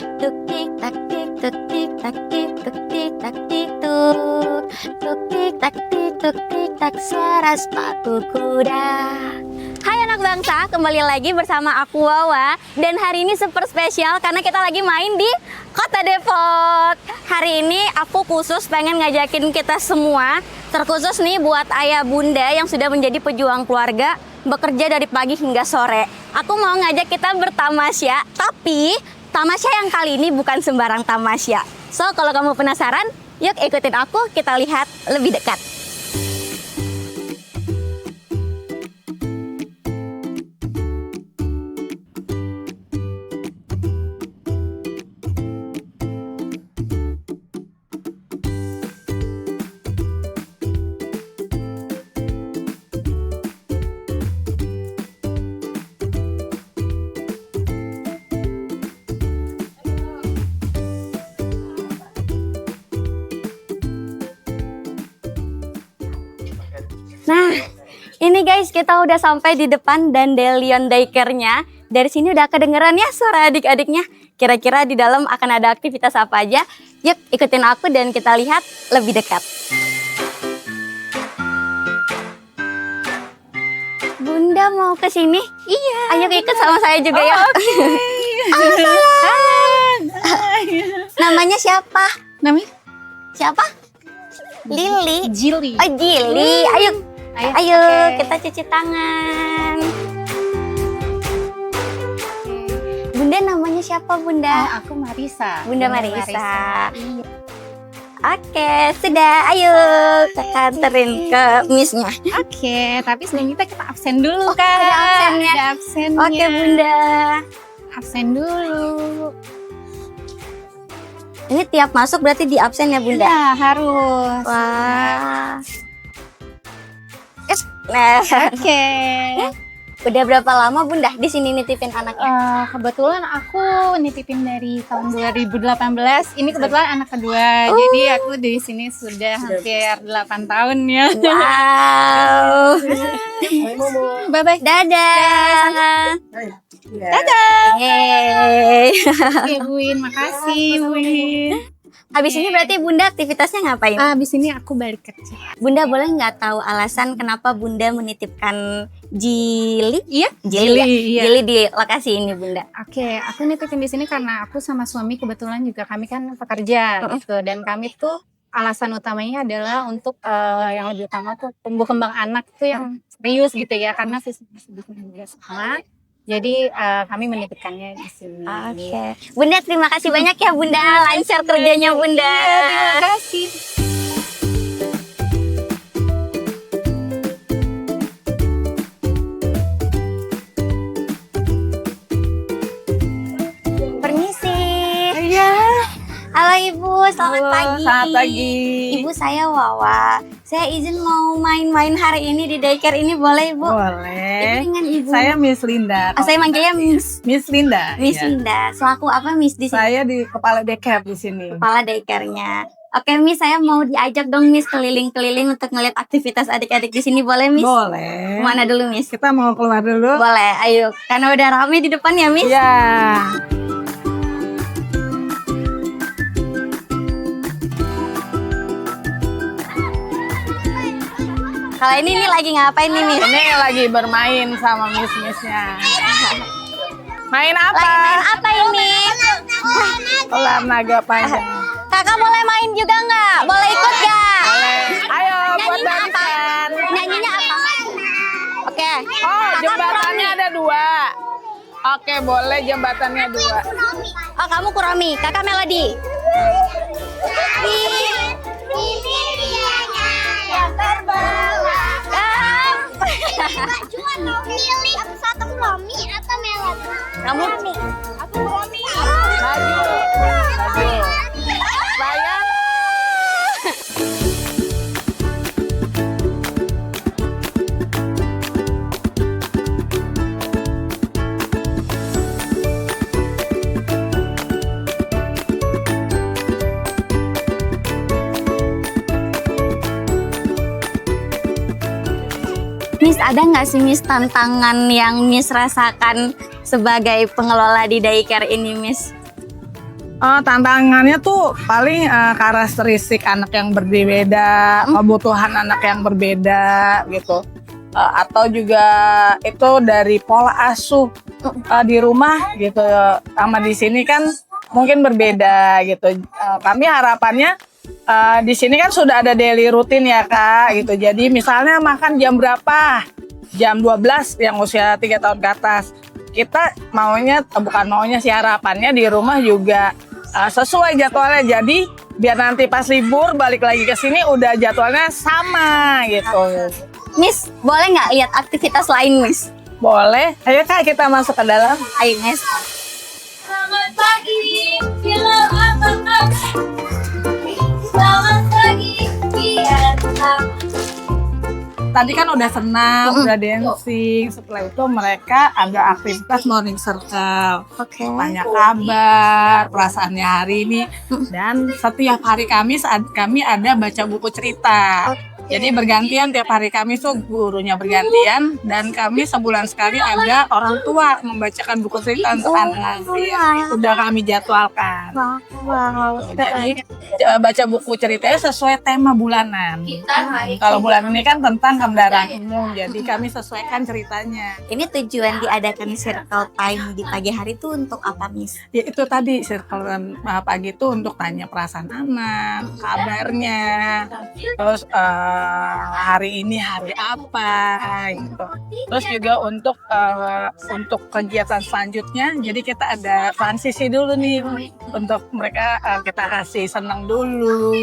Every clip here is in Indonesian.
tuk tik tak tik tuk tik tak tik tuk tik tak tik tuk tik tak tik tuk tik tak suara sepatu kuda. Hai anak bangsa, kembali lagi bersama aku Wawa. Dan hari ini super spesial karena kita lagi main di Kota Depok. Hari ini aku khusus pengen ngajakin kita semua, terkhusus nih buat ayah bunda yang sudah menjadi pejuang keluarga, bekerja dari pagi hingga sore. Aku mau ngajak kita bertamasya, tapi tamasya yang kali ini bukan sembarang tamasya. So, kalau kamu penasaran, yuk ikutin aku, kita lihat lebih dekat. Nah, ini guys, kita udah sampai di depan Dandelion Daycare-nya. Dari sini udah kedengeran ya suara adik-adiknya. Kira-kira di dalam akan ada aktivitas apa aja? Yuk, ikutin aku dan kita lihat lebih dekat. Bunda mau ke sini? Iya. Ayo ikut sama saya juga ya. Namanya siapa? Namanya Siapa? Lili. Jili. Oh, Jili. Ayo, Okay. kita cuci tangan. Bunda namanya siapa, Bunda? Aku Marisa. Bunda Marisa. Iya. Oke, sudah. Ayo, kita anterin ke Miss-nya. Oke, tapi sebelum kita absen dulu, Oh, Kak. ada absennya. Ada absennya. Oke, Bunda. Absen dulu. Ini tiap masuk berarti di absen ya, Bunda? Ya, harus. Wah. Nah, Oke. udah berapa lama Bunda di sini nitipin anaknya? Kebetulan aku nitipin dari tahun 2018. Ini kebetulan anak kedua. Jadi aku di sini sudah hampir 8 tahun ya. Wow. Bye-bye. Dadah. Dadah. Yeay. Oke, Buin. Makasih, Buin. Habis ini berarti Bunda aktivitasnya ngapain? Habis ini aku balik kerja. Bunda boleh nggak tahu alasan kenapa Bunda menitipkan Jili? Iya? Jili, ya? iya. Jili di lokasi ini, Bunda. Oke, aku nitipin di sini karena aku sama suami kebetulan juga kami kan pekerja gitu, dan kami tuh alasan utamanya adalah untuk yang lebih utama tuh tumbuh kembang anak tuh yang serius gitu ya, karena visi-misi juga sama. Jadi kami menitipkannya di sini. Oke. Bunda terima kasih banyak ya Bunda, lancar kerjanya Bunda. Terima kasih. Permisi. Iya. Halo Ibu, selamat Halo, pagi. selamat pagi. Ibu saya Wawa. Saya izin mau main-main hari ini di daycare ini, boleh Ibu? Boleh. Ibu dengan Ibu. Saya Miss Linda. Saya manggilnya Miss. Miss Linda. Miss ya. Linda. Selaku apa Miss di sini? Saya di kepala daycare di sini. Kepala daycare-nya. Oke Miss, saya mau diajak dong Miss keliling-keliling untuk ngeliat aktivitas adik-adik di sini, boleh Miss? Boleh. Kemana dulu Miss? Kita mau keluar dulu. Boleh, ayo. Karena udah rame di depan ya Miss. Ya. Kalau ini lagi ngapain nih Miss? Ini lagi bermain sama miss-missnya. Main apa? Lagi main apa ini? Ular naga panjang. Kakak boleh main juga nggak? Boleh ikut nggak? Boleh. Ayo buat Nyanyinya apa? barisan. Nyanyinya apa? Oke. Oh, Kakak jembatannya Kuromi. ada 2. Oke, boleh jembatannya 2. Oh, kamu Kuromi. Kakak Melody. Ini dianya yang terbelah. Cuma mau pilih satu Romi atau Melody. Kamu Aku Romi. Maju. Maju. Saya Miss, ada nggak sih Miss tantangan yang Miss rasakan sebagai pengelola di daycare ini Miss? Tantangannya tuh paling karakteristik anak yang berbeda, kebutuhan anak yang berbeda gitu. Atau juga itu dari pola asuh di rumah gitu, sama di sini kan mungkin berbeda gitu. Kami harapannya di sini kan sudah ada daily rutin ya Kak gitu. Jadi misalnya makan jam berapa? Jam 12 yang usia 3 tahun ke atas. Kita harapannya di rumah juga sesuai jadwalnya. Jadi biar nanti pas libur balik lagi ke sini udah jadwalnya sama gitu. Miss, boleh nggak lihat aktivitas lain, Miss? Boleh. Ayo Kak, kita masuk ke dalam. Ayo, Miss. Selamat pagi, film anak. Selamat pagi, Vietnam. Tadi kan udah senam, udah dancing. Setelah itu mereka ada aktivitas morning circle. Oke. Tanya kabar, perasaannya hari ini. Dan setiap hari Kamis kami ada baca buku cerita. Jadi bergantian tiap hari Kamis tuh gurunya bergantian dan kami sebulan sekali ada orang tua membacakan buku cerita untuk anak. Udah kami jadwalkan. Wow. Jadi baca buku ceritanya sesuai tema bulanan. Kalau bulan ini kan tentang kendaraan umum, jadi kami sesuaikan ceritanya. Ini tujuan diadakan circle time di pagi hari itu untuk apa, Miss? Ya itu tadi circle pagi itu untuk tanya perasaan anak, kabarnya, terus hari ini hari apa gitu. Terus juga untuk kegiatan selanjutnya, jadi kita ada transisi dulu nih untuk mereka, kita kasih senang dulu,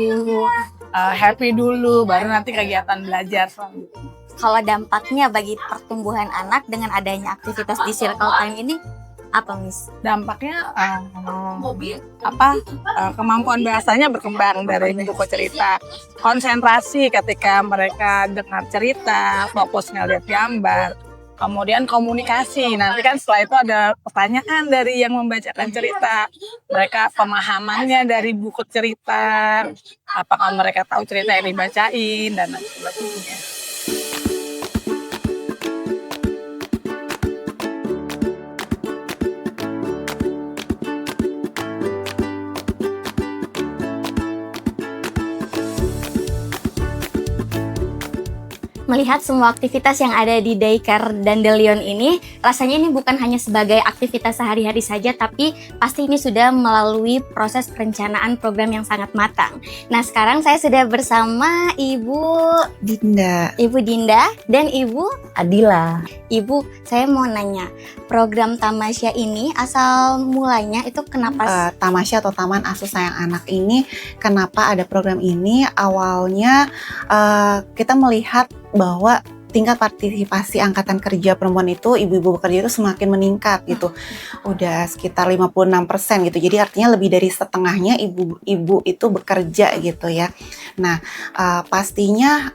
happy dulu, baru nanti kegiatan belajar selanjutnya. Kalau dampaknya bagi pertumbuhan anak dengan adanya aktivitas di circle time ini apa, Miss? Dampaknya kemampuan bahasanya berkembang dari buku cerita, konsentrasi ketika mereka dengar cerita, fokus ngeliat gambar, kemudian komunikasi. Nanti kan setelah itu ada pertanyaan dari yang membacakan cerita, mereka pemahamannya dari buku cerita, apakah mereka tahu cerita yang dibacain dan lain sebagainya. Melihat semua aktivitas yang ada di Daycare Dandelion ini, rasanya ini bukan hanya sebagai aktivitas sehari-hari saja, tapi pasti ini sudah melalui proses perencanaan program yang sangat matang. Nah, sekarang saya sudah bersama Ibu Dinda dan Ibu Adila. Ibu, saya mau nanya, program Tamasya ini asal mulanya itu kenapa? Tamasya atau Taman Asuh Sayang Anak ini, kenapa ada program ini? Awalnya kita melihat bahwa tingkat partisipasi angkatan kerja perempuan itu, ibu-ibu bekerja itu semakin meningkat gitu. Udah sekitar 56% gitu. Jadi artinya lebih dari setengahnya ibu-ibu itu bekerja gitu ya. Nah, pastinya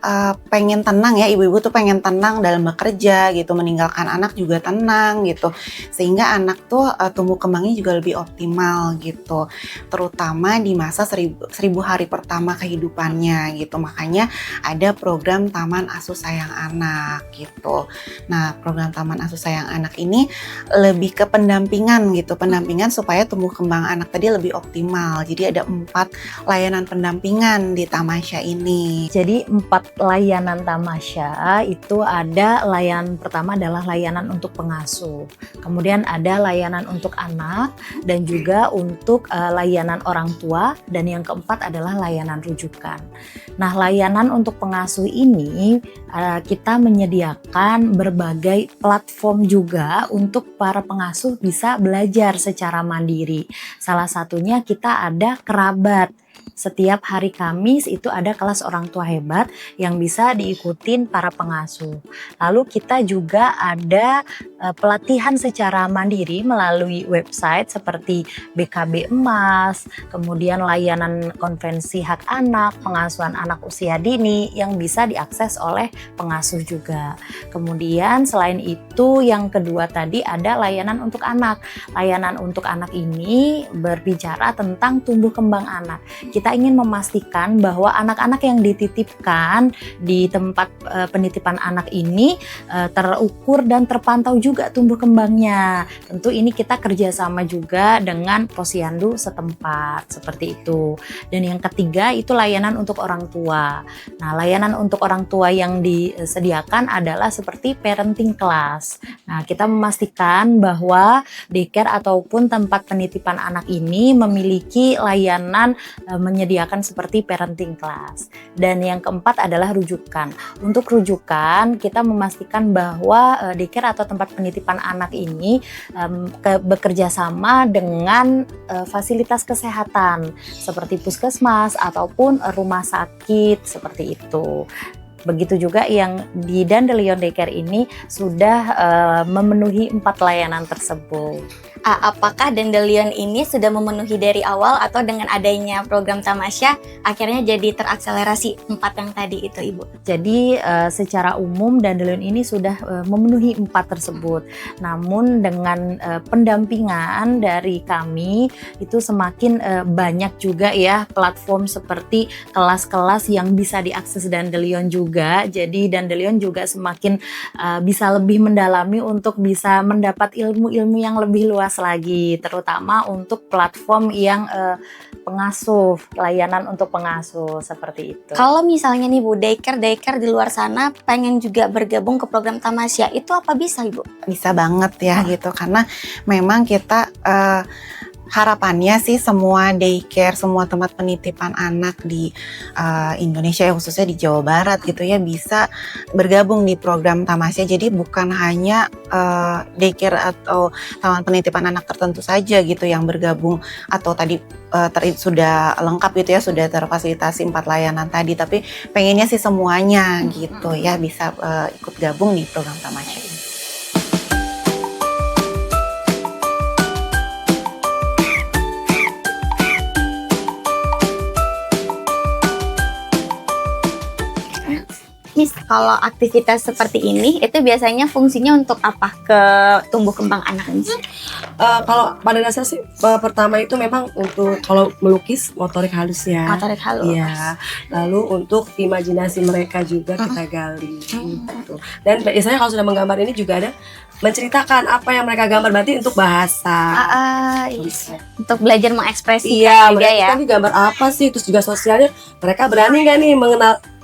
pengen tenang ya, ibu-ibu tuh pengen tenang dalam bekerja gitu, meninggalkan anak juga tenang gitu. Sehingga anak tuh tumbuh kembangnya juga lebih optimal gitu. Terutama di masa 1000 hari pertama kehidupannya gitu. Makanya ada program Taman Asuh Sayang Anak gitu. Nah, program Taman Asuh Sayang Anak ini lebih ke pendampingan gitu, pendampingan supaya tumbuh kembang anak tadi lebih optimal. Jadi ada 4 layanan pendampingan di Tamasya ini. Jadi 4 layanan Tamasya itu ada layanan pertama adalah layanan untuk pengasuh, kemudian ada layanan untuk anak dan juga untuk layanan orang tua, dan yang keempat adalah layanan rujukan. Nah, layanan untuk pengasuh ini kita menyediakan berbagai platform juga untuk para pengasuh bisa belajar secara mandiri. Salah satunya kita ada Kerabat. Setiap hari Kamis itu ada kelas orang tua hebat yang bisa diikutin para pengasuh. Lalu kita juga ada pelatihan secara mandiri melalui website seperti BKB Emas, kemudian layanan konvensi hak anak, pengasuhan anak usia dini yang bisa diakses oleh pengasuh juga. Kemudian selain itu yang kedua tadi ada layanan untuk anak. Layanan untuk anak ini berbicara tentang tumbuh kembang anak. kita ingin memastikan bahwa anak-anak yang dititipkan di tempat penitipan anak ini terukur dan terpantau juga tumbuh kembangnya. Tentu ini kita kerjasama juga dengan posyandu setempat seperti itu. Dan yang ketiga itu layanan untuk orang tua. Nah, layanan untuk orang tua yang disediakan adalah seperti parenting class. Nah, kita memastikan bahwa daycare ataupun tempat penitipan anak ini memiliki layanan menyediakan seperti parenting class. Dan yang keempat adalah rujukan. Untuk rujukan, kita memastikan bahwa daycare atau tempat penitipan anak ini bekerja sama dengan fasilitas kesehatan seperti puskesmas ataupun rumah sakit seperti itu. Begitu juga yang di Dandelion Daycare ini sudah memenuhi 4 layanan tersebut. Apakah Dandelion ini sudah memenuhi dari awal atau dengan adanya program Tamasya akhirnya jadi terakselerasi 4 yang tadi itu, Ibu? Jadi secara umum Dandelion ini sudah memenuhi 4 tersebut. Namun dengan pendampingan dari kami itu semakin banyak juga ya platform seperti kelas-kelas yang bisa diakses Dandelion juga. Jadi Dandelion juga semakin bisa lebih mendalami untuk bisa mendapat ilmu-ilmu yang lebih luas lagi, terutama untuk platform yang pengasuh, layanan untuk pengasuh seperti itu. Kalau misalnya nih Bu, daycare di luar sana pengen juga bergabung ke program Tamasya, itu apa bisa, Ibu? Bisa banget ya gitu, karena memang kita harapannya sih semua daycare, semua tempat penitipan anak di Indonesia ya, khususnya di Jawa Barat gitu ya, bisa bergabung di program Tamasya. Jadi bukan hanya daycare atau taman penitipan anak tertentu saja gitu yang bergabung atau tadi sudah lengkap gitu ya, sudah terfasilitasi 4 layanan tadi, tapi pengennya sih semuanya gitu ya bisa ikut gabung di program Tamasya ini. Miss, kalau aktivitas seperti ini itu biasanya fungsinya untuk apa ke tumbuh kembang anak, Miss? Kalau pada dasarnya sih pertama itu memang untuk kalau melukis motorik halus ya. Motorik halus. Iya. Lalu untuk imajinasi mereka juga kita gali gitu. Dan biasanya kalau sudah menggambar ini juga ada menceritakan apa yang mereka gambar, berarti untuk bahasa. Iya. Untuk belajar mengekspresikan Iya, juga ya. mereka ini gambar apa sih? Terus juga sosialnya mereka berani nggak nih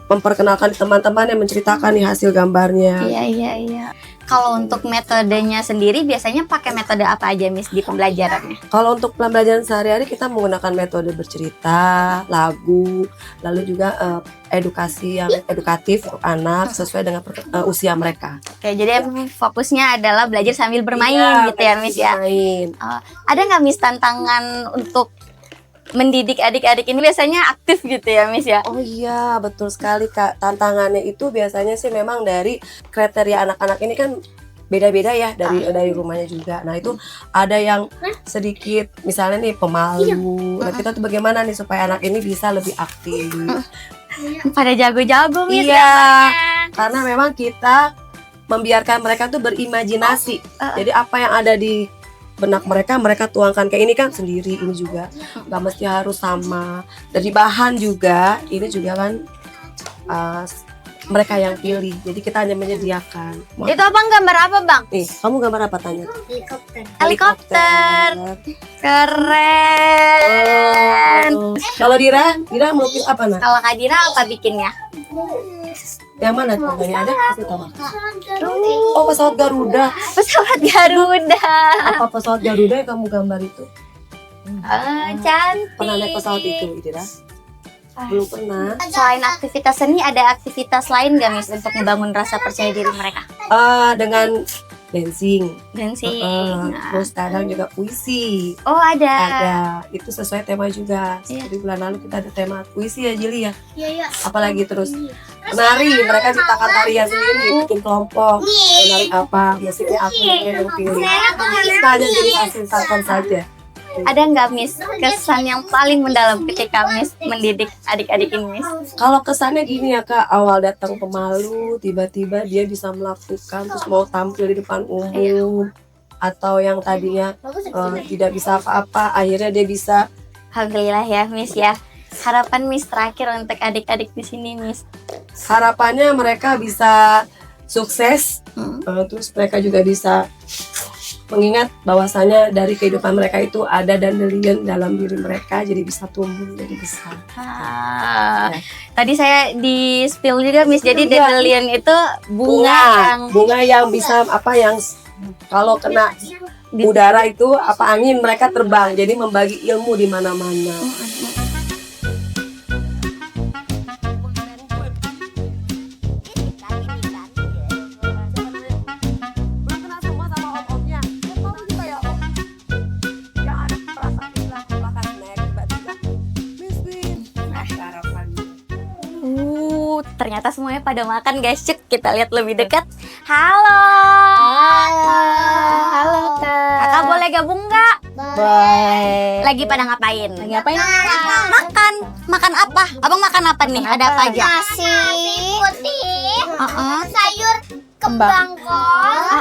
memperkenalkan teman-teman yang menceritakan nih hasil gambarnya. Iya. Kalau untuk metodenya sendiri biasanya pakai metode apa aja, Miss, di pembelajarannya? Kalau untuk pembelajaran sehari-hari kita menggunakan metode bercerita, lagu, lalu juga edukasi yang edukatif untuk anak sesuai dengan usia mereka. Oke, jadi fokusnya adalah belajar sambil bermain gitu ya, Miss ya. Bermain. Ada nggak, Miss, tantangan untuk mendidik adik-adik ini biasanya aktif gitu ya, Miss ya? Oh iya, betul sekali Kak. Tantangannya itu biasanya sih memang dari kriteria anak-anak ini kan beda-beda ya dari rumahnya juga. Nah, itu ada yang sedikit misalnya nih pemalu. Nah, kita tuh bagaimana nih supaya anak ini bisa lebih aktif. Pada jago-jago, Miss. Iya, karena memang kita membiarkan mereka tuh berimajinasi. Jadi apa yang ada di benak mereka tuangkan. Kayak ini kan sendiri, ini juga nggak mesti harus sama. Dari bahan juga, ini juga kan mereka yang pilih. Jadi kita hanya menyediakan. Itu abang gambar apa, Bang? Nih, kamu gambar apa tanya? Helikopter. Keren. Kalau Dira melukis apa nak? Kalau Kak Dira apa bikinnya? Yang mana contohnya ada? Kasih tahu. Oh, pesawat Garuda. Pesawat Garuda. Apa pesawat Garuda yang kamu gambar itu? Cantik. Pernah naik pesawat itu, Dira? Belum pernah. Selain aktivitas seni, ada aktivitas lain nggak, Miss, untuk membangun rasa percaya diri mereka? Dengan dancing. Dancing. Terus kadang juga puisi. Oh, ada. Ada. Itu sesuai tema juga. Seperti bulan lalu kita ada tema puisi ya, Jili ya. Iya. Apalagi terus menari, mereka ciptakan tarian sendiri, bikin kelompok. Menari apa, musiknya apa yang pilih. Kita hanya jadi fasilitator saja. Ada nggak, Miss, kesan yang paling mendalam ketika Miss mendidik adik-adik ini, Miss? Kalau kesannya gini ya Kak, awal datang pemalu, tiba-tiba dia bisa melakukan, terus mau tampil di depan umum, atau yang tadinya tidak bisa apa-apa, akhirnya dia bisa. Alhamdulillah ya, Miss ya. Harapan Miss terakhir untuk adik-adik di sini, Miss. Harapannya mereka bisa sukses, terus mereka juga bisa mengingat bahwasanya dari kehidupan mereka itu ada dandelion dalam diri mereka, jadi bisa tumbuh jadi besar. Tadi saya di spill juga, Miss. Jadi dandelion itu bunga yang bisa yang kalau kena udara itu angin mereka terbang, jadi membagi ilmu di mana-mana. Ternyata semuanya pada makan, guys. Cek, kita lihat lebih dekat. Halo. Halo, Kak. Kakak boleh gabung nggak? Boleh. Lagi pada ngapain? Lagi ngapain? Makan. Makan apa? Abang makan apa nih? Ada apa aja? Nasi putih, sayur kembang kol,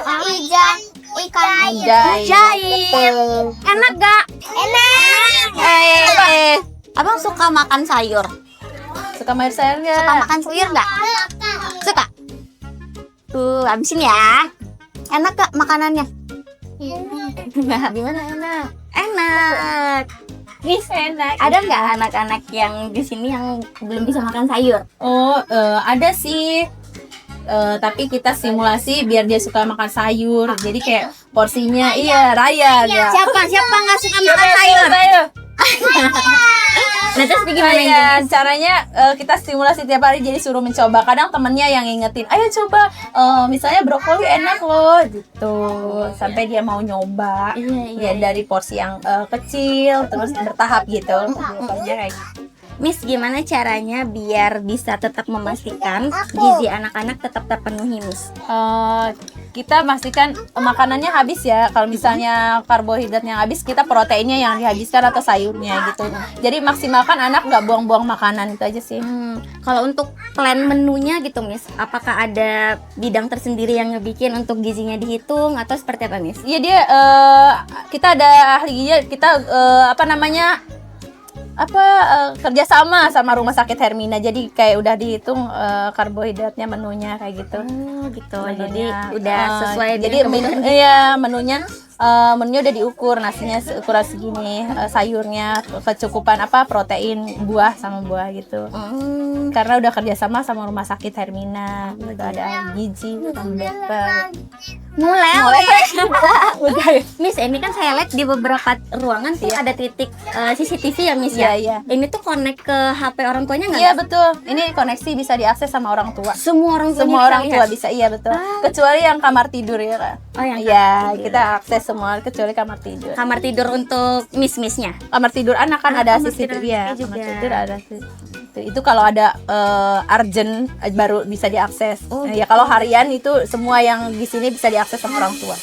ikan Jaim. Enak gak? enak. Abang suka makan sayur? Suka main sayur nggak? Suka makan sayur nggak? Suka. Tuh, habisin ya. Enak gak makanannya? Gimana enak? Enak. Miss, enak. Ada nggak anak-anak yang di sini yang belum bisa makan sayur? Oh, ada sih. Tapi kita simulasi biar dia suka makan sayur. Jadi kayak porsinya Raya. Siapa nggak suka makan sayur? Nah, terus gimana ini? Caranya kita stimulasi tiap hari, jadi suruh mencoba. Kadang temennya yang ngingetin, ayo coba misalnya brokoli enak loh gitu, sampai dia mau nyoba. Ya dari porsi yang kecil terus bertahap gitu. Biasanya kayak gitu. Miss, gimana caranya biar bisa tetap memastikan gizi anak-anak tetap terpenuhi, Miss? Kita pastikan makanannya habis ya. Kalau misalnya karbohidratnya habis, kita proteinnya yang dihabiskan atau sayurnya gitu. Jadi maksimalkan anak nggak buang-buang makanan, itu aja sih. Kalau untuk plan menunya gitu, Miss, apakah ada bidang tersendiri yang ngebikin untuk gizinya dihitung atau seperti apa, Miss? Iya, dia kita ada ahli gizi, kita kerjasama sama Rumah Sakit Hermina, jadi kayak udah dihitung karbohidratnya, menunya kayak gitu. Gitu. Menunya, Jadi udah sesuai jadi dengan menunya udah diukur, nasinya ukuran segini, sayurnya kecukupan protein buah sama buah gitu. Karena udah kerjasama sama Rumah Sakit Hermina, udah ada gizi sama dokter. mulai. Udah ya. Miss, ini kan saya lihat di beberapa ruangan tuh ada titik CCTV ya, Miss ya. Iya. Ini tuh connect ke HP orang tuanya nggak? Iya betul. Ini koneksi bisa diakses sama orang tua. Semua orang tuanya Semua bisa orang tua lihat? bisa, iya betul. Kecuali yang kamar tidur ya, Kak. Oh, yang Iya, kamar tidur. kita akses semua kecuali kamar tidur. Kamar tidur untuk Miss-Missnya. Kamar tidur anak kan ada kamar CCTV tidur ya. anaknya Kamar juga. tidur ada itu kalau ada urgent baru bisa diakses. Ya kalau harian itu semua yang di sini bisa diakses sama orang tua.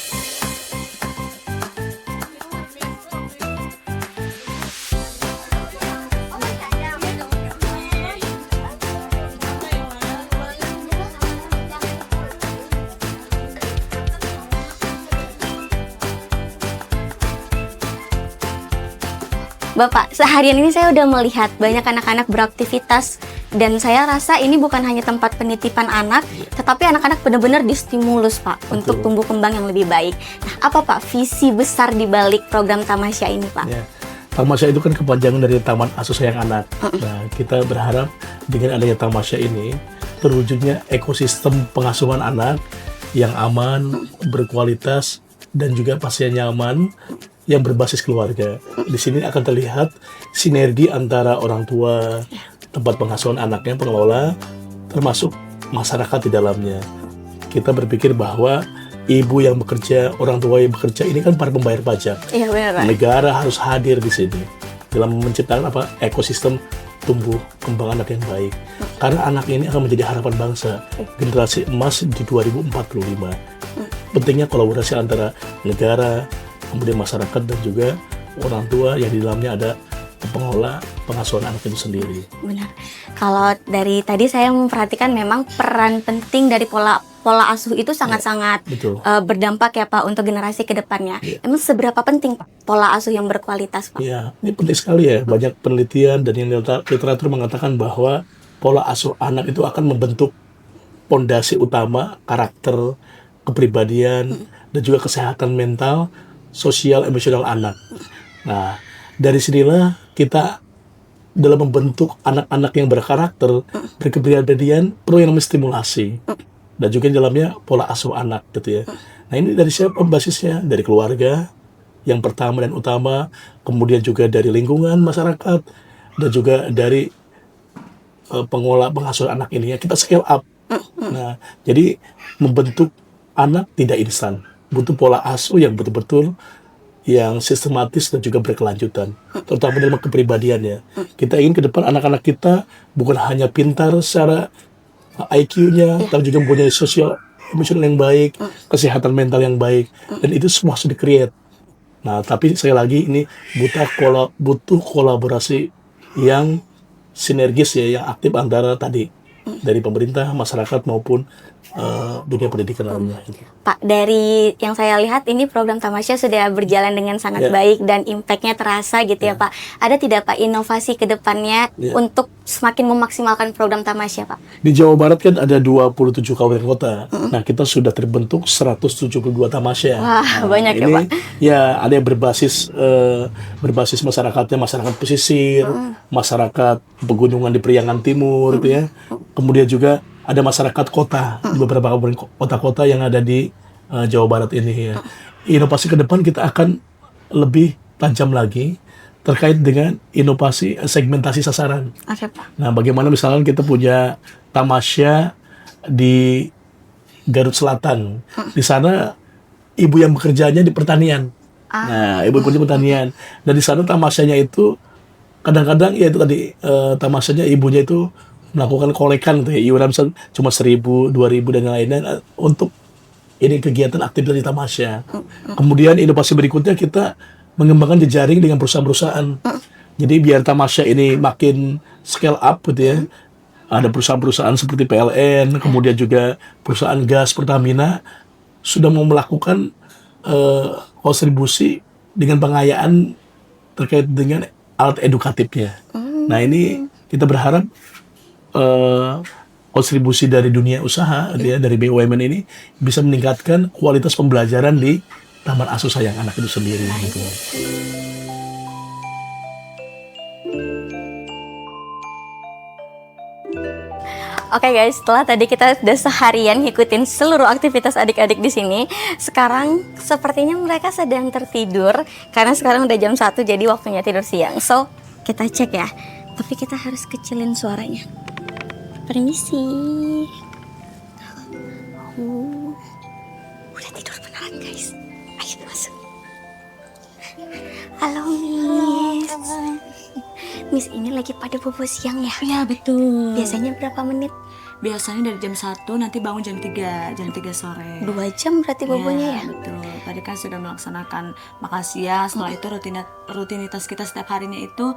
Bapak, seharian ini saya udah melihat banyak anak-anak beraktivitas dan saya rasa ini bukan hanya tempat penitipan anak, tetapi anak-anak benar-benar distimulus, Pak, untuk tumbuh kembang yang lebih baik. Nah, apa Pak visi besar di balik program Tamasya ini, Pak? Ya. Tamasya itu kan kepanjangan dari Taman Asuh Sayang Anak. Nah, kita berharap dengan adanya Tamasya ini terwujudnya ekosistem pengasuhan anak yang aman, berkualitas, dan juga pastinya nyaman, yang berbasis keluarga. Di sini akan terlihat sinergi antara orang tua, tempat pengasuhan anaknya, pengelola, termasuk masyarakat di dalamnya. Kita berpikir bahwa ibu yang bekerja, orang tua yang bekerja, ini kan para pembayar pajak. Iya benar, Pak. Negara harus hadir di sini dalam menciptakan ekosistem tumbuh kembang anak yang baik. Karena anak ini akan menjadi harapan bangsa, generasi emas di 2045. Pentingnya kolaborasi antara negara, kemudian masyarakat, dan juga orang tua yang di dalamnya ada pengelola pengasuhan anak itu sendiri. Benar. Kalau dari tadi saya memperhatikan memang peran penting dari pola asuh itu sangat-sangat Betul. berdampak ya Pak untuk generasi ke depannya. Iya. Emang seberapa penting Pak pola asuh yang berkualitas Pak? Ya, ini penting sekali ya. Banyak penelitian dan yang literatur mengatakan bahwa pola asuh anak itu akan membentuk pondasi utama karakter, kepribadian, dan juga kesehatan mental, sosial, emosional anak. Nah, dari sinilah kita dalam membentuk anak-anak yang berkarakter, berkepribadian, perlu yang namanya stimulasi. Dan juga di dalamnya pola asuh anak gitu ya. Nah, ini dari siapa basisnya? Dari keluarga yang pertama dan utama, kemudian juga dari lingkungan masyarakat, dan juga dari pengelola pengasuh anak ini ya. Kita scale up. Nah, jadi membentuk anak tidak instan, butuh pola asuh yang betul-betul yang sistematis dan juga berkelanjutan, terutama dalam kepribadiannya. Kita ingin ke depan anak-anak kita bukan hanya pintar secara IQ-nya, tapi juga mempunyai sosial emosional yang baik, kesehatan mental yang baik, dan itu semua harus di-create. Nah, tapi sekali lagi ini butuh kolaborasi yang sinergis ya, yang aktif antara tadi dari pemerintah, masyarakat maupun dunia pendidikan lainnya. Pak, dari yang saya lihat ini program Tamasya sudah berjalan dengan sangat baik dan impact-nya terasa gitu ya Pak. Ada tidak Pak inovasi ke depannya untuk semakin memaksimalkan program Tamasya Pak? Di Jawa Barat kan ada 27 kabupaten kota. Nah, kita sudah terbentuk 172 Tamasya. Wah, banyak ya ini, Pak. Ya, ada yang berbasis masyarakatnya, masyarakat pesisir, masyarakat pegunungan di Priangan Timur gitu ya. Kemudian juga ada masyarakat kota di beberapa kota-kota yang ada di Jawa Barat ini ya. Inovasi ke depan kita akan lebih tajam lagi terkait dengan inovasi segmentasi sasaran. Oke Pak. Nah, bagaimana misalnya kita punya Tamasya di Garut Selatan. Di sana ibu yang bekerjanya di pertanian. Nah, ibu bekerja pertanian. Dan di sana Tamasyanya itu kadang-kadang ya itu tadi Tamasyanya ibunya itu melakukan kolekan tuh ya, iuran misalnya cuma 1.000, 2.000 dan lain-lain untuk ini kegiatan aktivitas di Tamasya. Kemudian inovasi berikutnya kita mengembangkan jejaring dengan perusahaan-perusahaan. Jadi biar Tamasya ini makin scale up gitu ya. Ada perusahaan-perusahaan seperti PLN, kemudian juga perusahaan gas Pertamina sudah mau melakukan kontribusi dengan pengayaan terkait dengan alat edukatifnya. Nah, ini kita berharap kontribusi dari dunia usaha ya, dari BUMN ini bisa meningkatkan kualitas pembelajaran di Taman Asuh Sayang Anak itu sendiri gitu. Oke guys, setelah tadi kita udah seharian ngikutin seluruh aktivitas adik-adik di sini, sekarang sepertinya mereka sedang tertidur karena sekarang udah jam 1 jadi waktunya tidur siang. So, kita cek ya. Tapi kita harus kecilin suaranya. Permisi. Udah tidur beneran guys. Ayo masuk. Halo Miss. Miss ini lagi pada bobo siang ya? Iya betul. Biasanya berapa menit? Biasanya dari jam 1 nanti bangun jam 3 sore. 2 jam berarti bobonya ya? Betul. Tadi kan sudah melaksanakan makan siang. Setelah itu rutinitas kita setiap harinya itu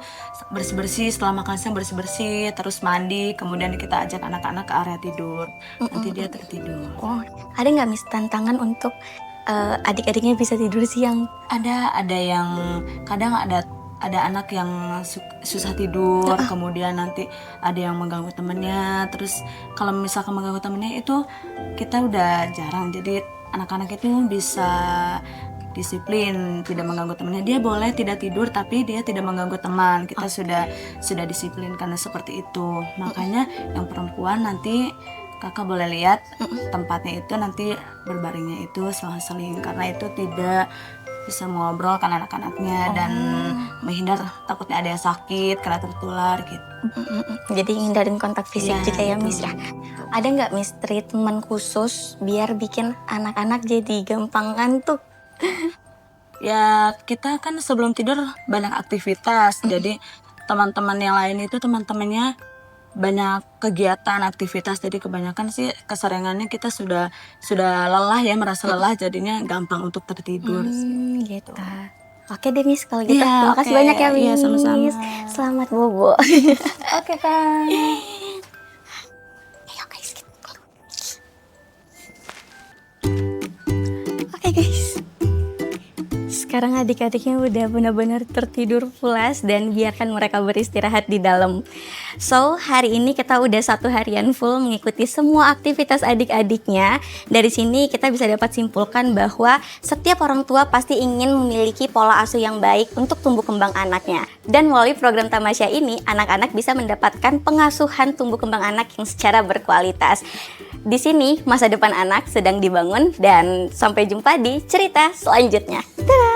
bersih-bersih. Setelah makan siang bersih-bersih, terus mandi. Kemudian kita ajak anak-anak ke area tidur. Nanti dia tertidur. Oh, ada nggak Miss tantangan untuk adik-adiknya bisa tidur siang? Ada yang kadang ada anak yang susah tidur, kemudian nanti ada yang mengganggu temennya. Terus kalau misalkan mengganggu temennya itu kita udah jarang, jadi anak-anak itu bisa disiplin, tidak mengganggu temannya. Dia boleh tidak tidur tapi dia tidak mengganggu teman. Kita sudah disiplin karena seperti itu. Makanya yang perempuan nanti kakak boleh lihat tempatnya itu nanti berbaringnya itu selang-seling, karena itu tidak bisa mengobrol kan anak-anaknya dan menghindar takutnya ada yang sakit karena tertular gitu. Jadi hindarin kontak fisik juga ya Miss ya. Ada nggak Miss treatment khusus biar bikin anak-anak jadi gampang ngantuk? Ya kita kan sebelum tidur banyak aktivitas, jadi teman-teman yang lain itu teman-temannya banyak kegiatan aktivitas, jadi kebanyakan sih keseringannya kita sudah lelah ya, merasa lelah jadinya gampang untuk tertidur. Gitu. Oke deh Miss, kalau gitu. Iya, Terima kasih oke. banyak ya Miss. Iya, sama-sama. Selamat bobo. Oke Kak. Ayo guys, kita keluar. Oke guys. Sekarang adik-adiknya udah benar-benar tertidur pulas dan biarkan mereka beristirahat di dalam. So, hari ini kita udah 1 harian full mengikuti semua aktivitas adik-adiknya. Dari sini kita bisa dapat simpulkan bahwa setiap orang tua pasti ingin memiliki pola asuh yang baik untuk tumbuh kembang anaknya. Dan melalui program Tamasya ini, anak-anak bisa mendapatkan pengasuhan tumbuh kembang anak yang secara berkualitas. Di sini masa depan anak sedang dibangun dan sampai jumpa di cerita selanjutnya. Dadah!